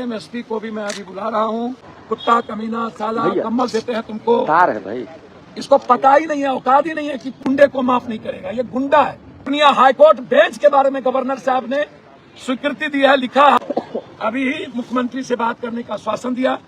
DM SP को भी मैं अभी बुला रहा हूँ। कुत्ता कमीना साला कम्बल देते हैं तुमको। कार है भाई, इसको पता ही नहीं है, औकात ही नहीं है कि गुंडे को माफ नहीं करेगा। ये गुंडा है। दुनिया हाईकोर्ट बेंच के बारे में गवर्नर साहब ने स्वीकृति दी है, लिखा है। अभी ही मुख्यमंत्री से बात करने का आश्वासन दिया।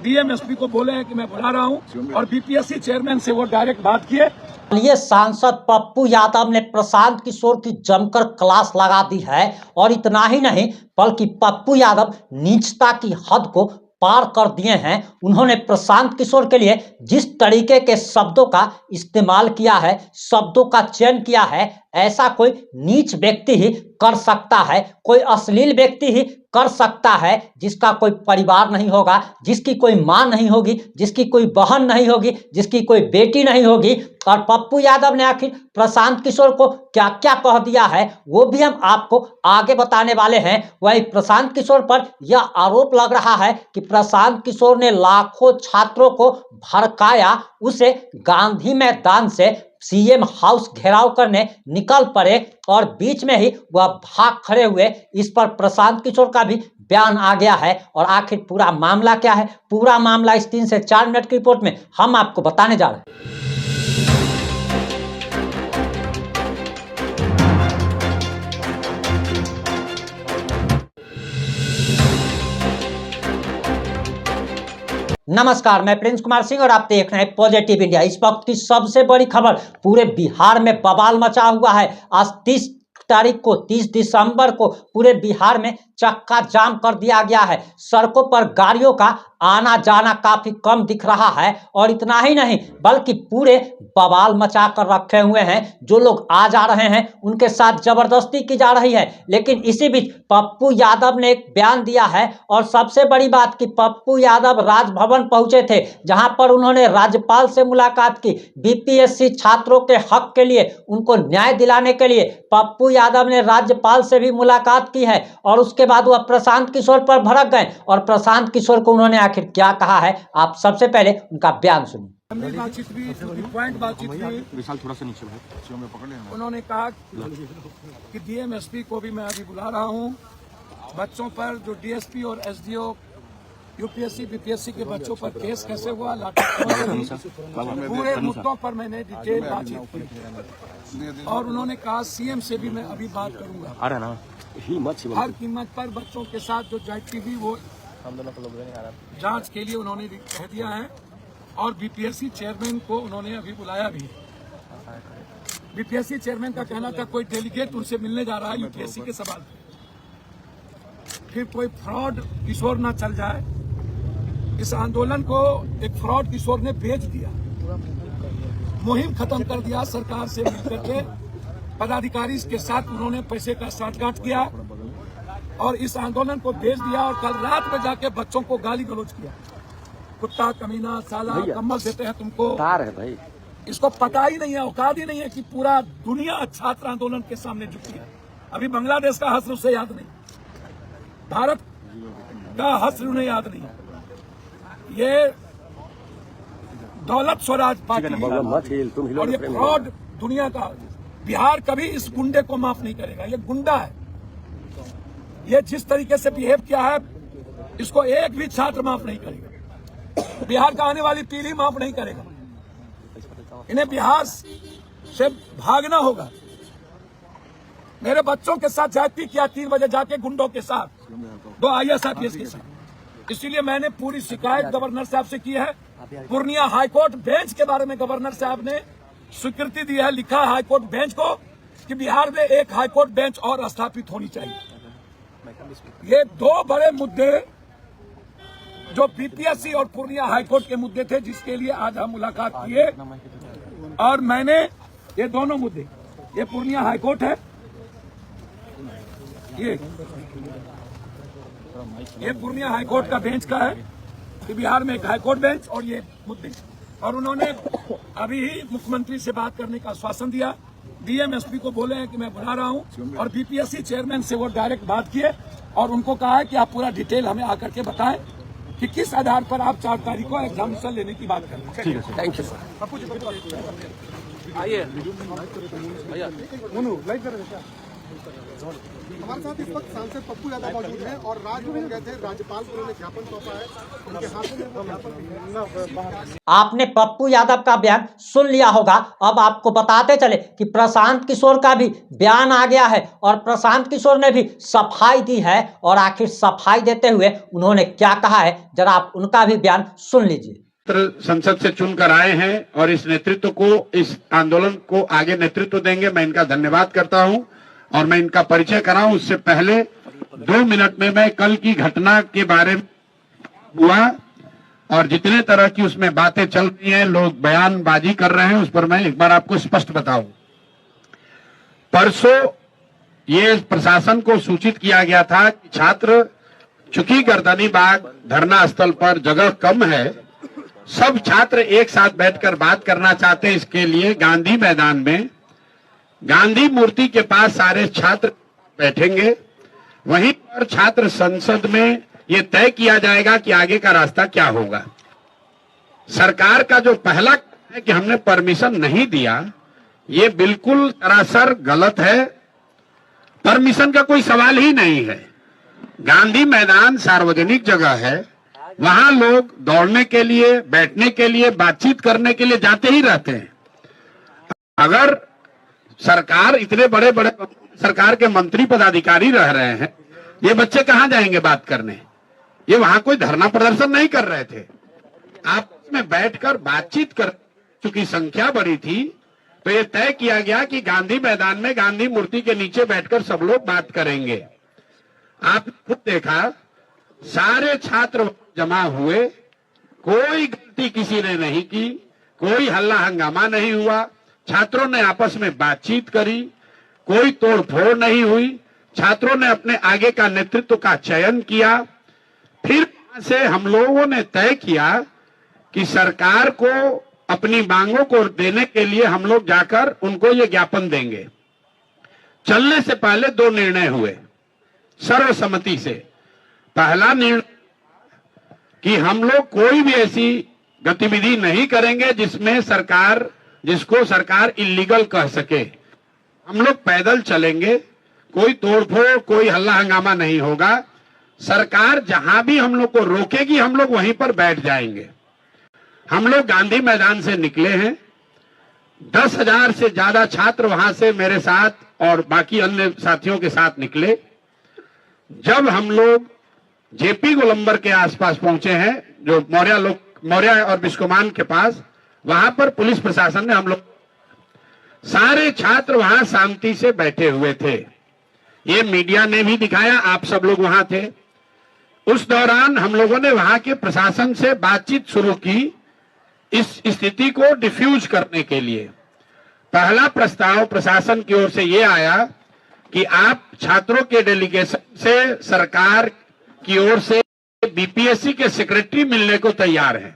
डीएम एसपी को बोले हैं कि मैं बुला रहा हूँ और बीपीएससी चेयरमैन से वो डायरेक्ट बात किए। ये सांसद पप्पू यादव ने प्रशांत किशोर की जमकर क्लास लगा दी है और इतना ही नहीं बल्कि पप्पू यादव नीचता की हद को पार कर दिए हैं। उन्होंने प्रशांत किशोर के लिए जिस तरीके के शब्दों का इस्तेमाल किया है, शब्दों का चयन किया है, ऐसा कोई नीच व्यक्ति ही कर सकता है, कोई अश्लील व्यक्ति ही कर सकता है जिसका कोई परिवार नहीं होगा, जिसकी कोई मां नहीं होगी, जिसकी कोई बहन नहीं होगी, जिसकी कोई बेटी नहीं होगी। और पप्पू यादव ने आखिर प्रशांत किशोर को क्या क्या कह दिया है वो भी हम आपको आगे बताने वाले हैं। वही प्रशांत किशोर पर यह आरोप लग रहा है कि प्रशांत किशोर ने लाखों छात्रों को भड़काया, उसे गांधी मैदान से सीएम हाउस घेराव करने निकल पड़े और बीच में ही वह भाग खड़े हुए। इस पर प्रशांत किशोर का भी बयान आ गया है और आखिर पूरा मामला क्या है, पूरा मामला इस 3 से 4 मिनट की रिपोर्ट में हम आपको बताने जा रहे हैं। नमस्कार, मैं प्रिंस कुमार सिंह और आप देख रहे हैं पॉजिटिव इंडिया। इस वक्त की सबसे बड़ी खबर, पूरे बिहार में बवाल मचा हुआ है। आज 30 तारीख को 30 दिसंबर को पूरे बिहार में चक्का जाम कर दिया गया है। सड़कों पर गाड़ियों का आना जाना काफी कम दिख रहा है और इतना ही नहीं बल्कि पूरे बवाल मचा कर रखे हुए हैं। जो लोग आ जा रहे हैं उनके साथ जबरदस्ती की जा रही है। लेकिन इसी बीच पप्पू यादव ने एक बयान दिया है और सबसे बड़ी बात कि पप्पू यादव राजभवन पहुंचे थे, जहां पर उन्होंने राज्यपाल से मुलाकात की। बीपीएससी छात्रों के हक के लिए, उनको न्याय दिलाने के लिए पप्पू यादव ने राज्यपाल से भी मुलाकात की है और उसके बाद वह प्रशांत किशोर पर भड़क गए। और प्रशांत किशोर को उन्होंने आखिर क्या कहा है, आप सबसे पहले उनका बयान सुनिए। बातचीत भी, बातचीत भी विशाल थोड़ा सा नीचे भाई। उन्होंने कहा कि डीएम एसपी को भी मैं अभी बुला रहा हूँ। बच्चों पर जो डीएसपी और एसडीओ यूपीएससी बीपीएससी के बच्चों पर केस कैसे हुआ, पूरे मुद्दों पर मैंने डिटेल बातचीत की और उन्होंने कहा सीएम से भी मैं अभी बात करूंगा। हर कीमत पर बच्चों के साथ जो जाती हुई वो जांच के लिए उन्होंने कह दिया है और बीपीएससी चेयरमैन को उन्होंने अभी बुलाया भी। बीपीएससी चेयरमैन का कहना था कोई डेलीगेट उनसे मिलने जा रहा है यूपीएससी के सवाल पे, फिर कोई फ्रॉड किशोर ना चल जाए। इस आंदोलन को एक फ्रॉड किशोर ने बेच दिया, मुहिम खत्म कर दिया। सरकार से मिलकर के पदाधिकारी के साथ उन्होंने पैसे का साठगांठ किया और इस आंदोलन को बेच दिया और कल रात में जाके बच्चों को गाली गलौज किया। कुत्ता कमीना साला कम्बल देते हैं तुमको। कार है भाई, इसको पता ही नहीं है, औकात ही नहीं है कि पूरा दुनिया छात्र आंदोलन के सामने झुकी है। अभी बांग्लादेश का हश्र उसे याद नहीं, भारत का हश्र उन्हें याद नहीं। ये दौलत स्वराज पार्टी और ये फ्रॉड दुनिया का, बिहार कभी इस गुंडे को माफ नहीं करेगा। ये गुंडा है। ये जिस तरीके से बिहेव किया है इसको एक भी छात्र माफ नहीं करेगा। बिहार का आने वाली पीढ़ी माफ नहीं करेगा। इन्हें बिहार से भागना होगा। मेरे बच्चों के साथ जाति किया 3 बजे जाके गुंडों के साथ, 2 IAS IPS के साथ। इसीलिए मैंने पूरी शिकायत गवर्नर साहब से की है। पूर्णिया हाईकोर्ट बेंच के बारे में गवर्नर साहब ने स्वीकृति दी है, लिखा है हाईकोर्ट बेंच को कि बिहार में एक हाईकोर्ट बेंच और स्थापित होनी चाहिए। ये 2 बड़े मुद्दे जो बीपीएससी और पूर्णिया हाईकोर्ट के मुद्दे थे, जिसके लिए आज हम मुलाकात किए। और मैंने ये दोनों मुद्दे, ये पूर्णिया हाईकोर्ट है, ये पूर्णिया हाईकोर्ट का बेंच का है कि बिहार में एक हाईकोर्ट बेंच और ये मुद्दे। और उन्होंने अभी ही मुख्यमंत्री से बात करने का आश्वासन दिया। डीएम एसपी को बोले हैं कि मैं बुला रहा हूं और बीपीएससी चेयरमैन से वो डायरेक्ट बात किए और उनको कहा है कि आप पूरा डिटेल हमें आकर के बताएं कि किस आधार पर आप 4 तारीख को एग्जामिनेशन लेने की बात कर रहे हैं। ठीक है, थैंक यू सर। आइए हमारे साथ इस वक्त सांसद पप्पू यादव मौजूद हैं और राजभवन गए थे, राज्यपाल को उन्होंने ज्ञापन सौंपा है, उनके हाथों में वो ज्ञापन। आपने पप्पू यादव का बयान सुन लिया होगा। अब आपको बताते चले कि प्रशांत किशोर का भी बयान आ गया है और प्रशांत किशोर ने भी सफाई दी है। और आखिर सफाई देते हुए उन्होंने क्या कहा है, जरा आप उनका भी बयान सुन लीजिए। संसद से चुनकर आए हैं और इस नेतृत्व को, इस आंदोलन को आगे नेतृत्व देंगे। मैं इनका धन्यवाद करता हूं और मैं इनका परिचय कराऊं उससे पहले 2 मिनट में मैं कल की घटना के बारे में हुआ और जितने तरह की उसमें बातें चल रही हैं, लोग बयानबाजी कर रहे हैं, उस पर मैं एक बार आपको स्पष्ट बताऊं। परसों ये प्रशासन को सूचित किया गया था कि छात्र, चूंकि गर्दनी बाग धरना स्थल पर जगह कम है, सब छात्र एक साथ बैठकर बात करना चाहते हैं। इसके लिए गांधी मैदान में गांधी मूर्ति के पास सारे छात्र बैठेंगे। वहीं पर छात्र संसद में ये तय किया जाएगा कि आगे का रास्ता क्या होगा। सरकार का जो पहला है कि हमने परमिशन नहीं दिया, ये बिल्कुल सरासर गलत है। परमिशन का कोई सवाल ही नहीं है। गांधी मैदान सार्वजनिक जगह है, वहां लोग दौड़ने के लिए, बैठने के लिए, बातचीत करने के लिए जाते ही रहते हैं। अगर सरकार, इतने बड़े बड़े सरकार के मंत्री पदाधिकारी रह रहे हैं, ये बच्चे कहां जाएंगे बात करने? ये वहां कोई धरना प्रदर्शन नहीं कर रहे थे, आपस में बैठकर बातचीत कर। चूंकि संख्या बड़ी थी तो ये तय किया गया कि गांधी मैदान में गांधी मूर्ति के नीचे बैठकर सब लोग बात करेंगे। आप खुद देखा, सारे छात्र जमा हुए, कोई गलती किसी ने नहीं की, कोई हल्ला हंगामा नहीं हुआ, छात्रों ने आपस में बातचीत करी, कोई तोड़ फोड़ नहीं हुई। छात्रों ने अपने आगे का नेतृत्व का चयन किया। फिर वहां से हम लोगों ने तय किया कि सरकार को अपनी मांगों को देने के लिए हम लोग जाकर उनको ये ज्ञापन देंगे। चलने से पहले 2 निर्णय हुए सर्वसम्मति से। पहला निर्णय कि हम लोग कोई भी ऐसी गतिविधि नहीं करेंगे जिसको सरकार इल्लीगल कह सके। हम लोग पैदल चलेंगे, कोई तोड़फोड़, कोई हल्ला हंगामा नहीं होगा। सरकार जहां भी हम लोग को रोकेगी, हम लोग वहीं पर बैठ जाएंगे। हम लोग गांधी मैदान से निकले हैं, 10,000 से ज्यादा छात्र वहां से मेरे साथ और बाकी अन्य साथियों के साथ निकले। जब हम लोग जेपी गोलंबर के आसपास पहुंचे हैं, जो मौर्य और बिस्कोमान के पास, वहां पर पुलिस प्रशासन ने, हम लोग सारे छात्र वहां शांति से बैठे हुए थे। ये मीडिया ने भी दिखाया, आप सब लोग वहां थे। उस दौरान हम लोगों ने वहां के प्रशासन से बातचीत शुरू की इस स्थिति को डिफ्यूज करने के लिए। पहला प्रस्ताव प्रशासन की ओर से ये आया कि आप छात्रों के डेलीगेशन से सरकार की ओर से बीपीएससी के सेक्रेटरी मिलने को तैयार हैं,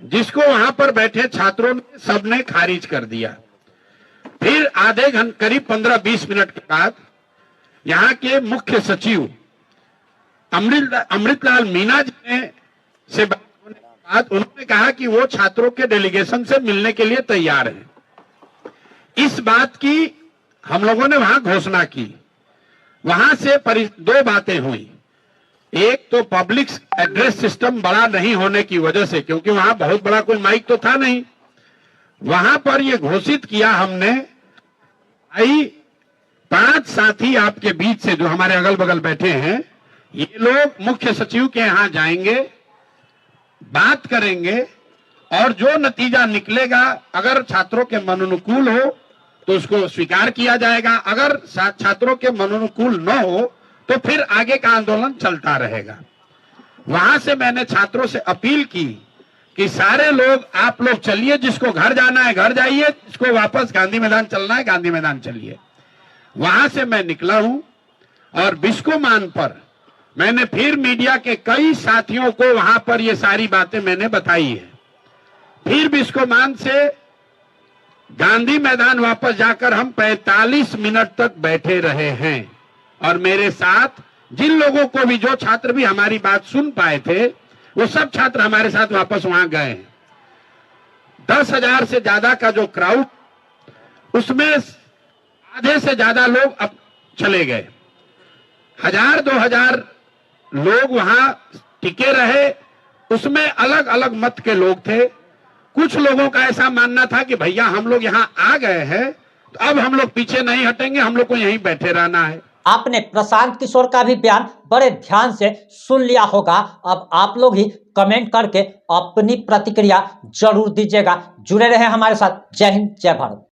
जिसको वहां पर बैठे छात्रों ने सबने खारिज कर दिया। फिर आधे घंटे, करीब 15-20 मिनट के बाद यहाँ के मुख्य सचिव अमृतलाल मीना जी ने से बात होने के बाद उन्होंने कहा कि वो छात्रों के डेलीगेशन से मिलने के लिए तैयार हैं। इस बात की हम लोगों ने वहां घोषणा की। वहां से 2 बातें हुई। एक तो पब्लिक एड्रेस सिस्टम बड़ा नहीं होने की वजह से, क्योंकि वहां बहुत बड़ा कोई माइक तो था नहीं, वहां पर यह घोषित किया हमने, भाई 5 साथी आपके बीच से जो हमारे अगल बगल बैठे हैं, ये लोग मुख्य सचिव के यहां जाएंगे, बात करेंगे और जो नतीजा निकलेगा, अगर छात्रों के मनोनुकूल हो तो उसको स्वीकार किया जाएगा, अगर छात्रों के मनोनुकूल न हो तो फिर आगे का आंदोलन चलता रहेगा। वहां से मैंने छात्रों से अपील की कि सारे लोग, आप लोग चलिए, जिसको घर जाना है घर जाइए, जिसको वापस गांधी मैदान चलना है गांधी मैदान चलिए। वहां से मैं निकला हूं और बिस्कोमान पर मैंने फिर मीडिया के कई साथियों को वहां पर ये सारी बातें मैंने बताई है। फिर बिस्कोमान से गांधी मैदान वापस जाकर हम 45 मिनट तक बैठे रहे हैं और मेरे साथ जिन लोगों को भी, जो छात्र भी हमारी बात सुन पाए थे, वो सब छात्र हमारे साथ वापस वहां गए हैं। 10,000 से ज्यादा का जो क्राउड, उसमें आधे से ज्यादा लोग चले गए। 1000-2000 लोग वहां टिके रहे, उसमें अलग अलग मत के लोग थे। कुछ लोगों का ऐसा मानना था कि भैया हम लोग यहाँ आ गए हैं तो अब हम लोग पीछे नहीं हटेंगे, हम लोग को यहीं बैठे रहना है। आपने प्रशांत किशोर का भी बयान बड़े ध्यान से सुन लिया होगा। अब आप लोग ही कमेंट करके अपनी प्रतिक्रिया जरूर दीजिएगा। जुड़े रहे हमारे साथ। जय हिंद, जय भारत।